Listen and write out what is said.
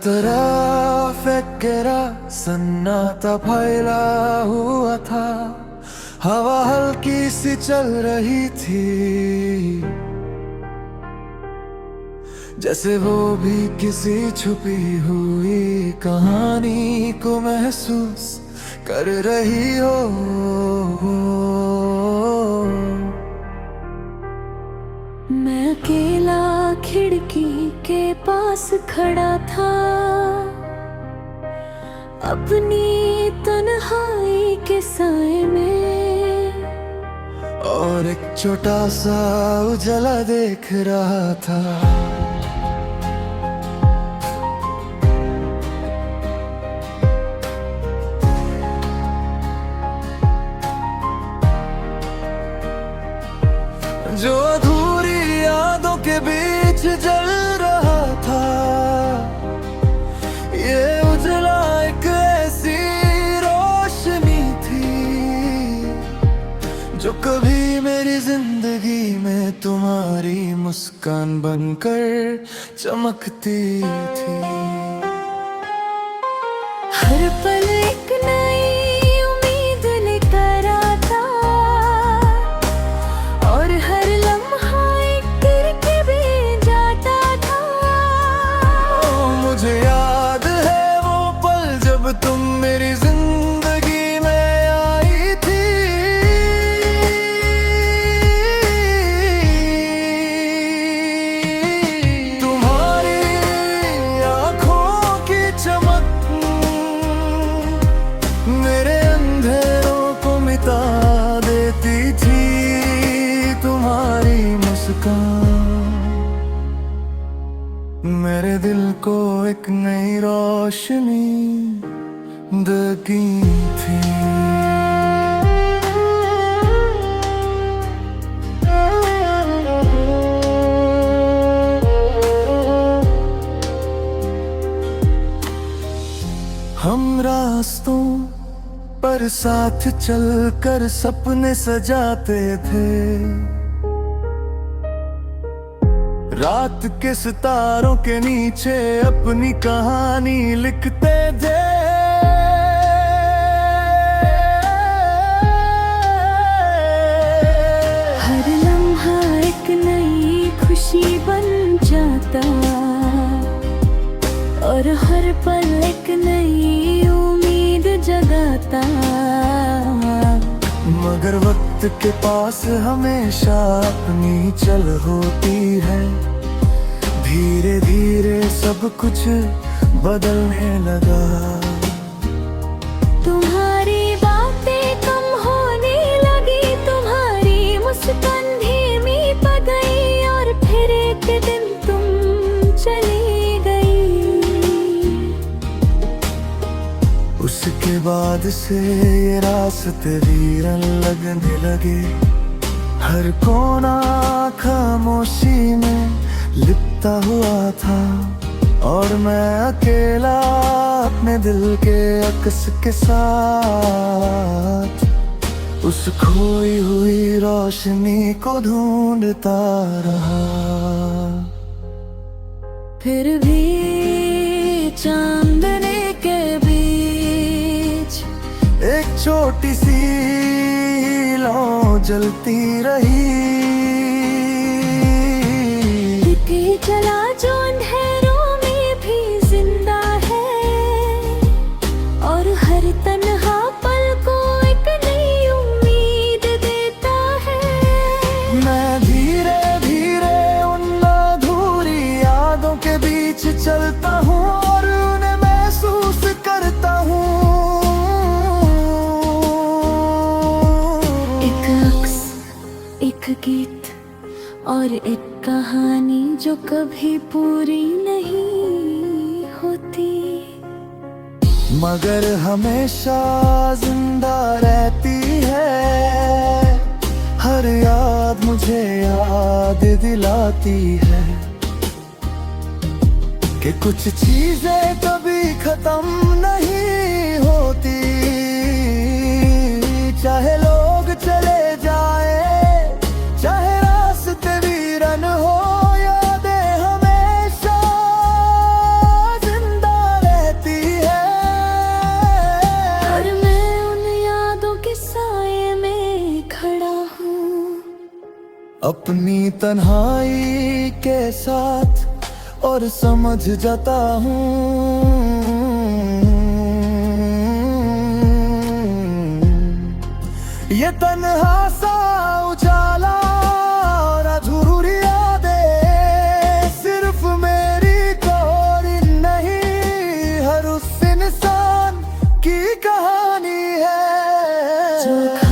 तरफ एक गहरा सन्नाटा फैला हुआ था। हवा हल्की सी चल रही थी, जैसे वो भी किसी छुपी हुई कहानी को महसूस कर रही हो। मैं अकेला खिड़की के पास खड़ा था, अपनी तन्हाई के साए में, और एक छोटा सा उजाला देख रहा था। जो अधूरी यादों के बीच जल रहा था, ये उजला एक ऐसी रोशनी थी जो कभी मेरी जिंदगी में तुम्हारी मुस्कान बनकर चमकती थी। हर पल एक नई उम्मीद लेकर आता, और हर लम्हा एक तिर के भी जाता था। मुझे याद है वो पल जब तुम मेरी जिंदगी में आई थी। तुम्हारी आंखों की चमक मेरे अंधेरों को मिटा देती थी। तुम्हारी मुस्कान मेरे दिल को एक नई रोशनी देती थी। हम रास्तों पर साथ चलकर सपने सजाते थे, रात के सितारों के नीचे अपनी कहानी लिखते थे। हर लम्हा एक नई खुशी बन जाता, और हर पल एक नई उम्मीद जगाता। मगर वक्त के पास हमेशा अपनी चल होती है। धीरे धीरे सब कुछ बदलने लगा। तुम्हारी बातें कम होने लगी, तुम्हारी मुस्कान धीमी पड़ गई, और फिर एक दिन तुम चली गई। उसके बाद से ये रास्ते वीरन लगने लगे। हर कोना खामोशी में लिपटा हुआ था, और मैं अकेला अपने दिल के अक्स के साथ उस खोई हुई रोशनी को ढूंढता रहा। फिर भी चांदने के बीच एक छोटी सी लौ जलती रही। चला जो अंधेरों में भी जिंदा है, और हर तन्हा पल को एक नई उम्मीद देता है। मैं धीरे धीरे उन अधूरी यादों के बीच चलता हूँ, और उन्हें महसूस करता हूँ। एक अक्स, एक गीत, और एक कहानी जो कभी पूरी नहीं होती, मगर हमेशा जिंदा रहती है। हर याद मुझे याद दिलाती है कि कुछ चीजें कभी खत्म नहीं होती। चाहे लोग चले जाए, चाहे रास्ते वीरन हो, यादें हमेशा जिंदा अपनी तन्हाई के साथ और समझ जाता हूँ ये तन्हा सा उजाला और अधूरी यादें सिर्फ मेरी कोई नहीं, हर उस इंसान की कहानी है।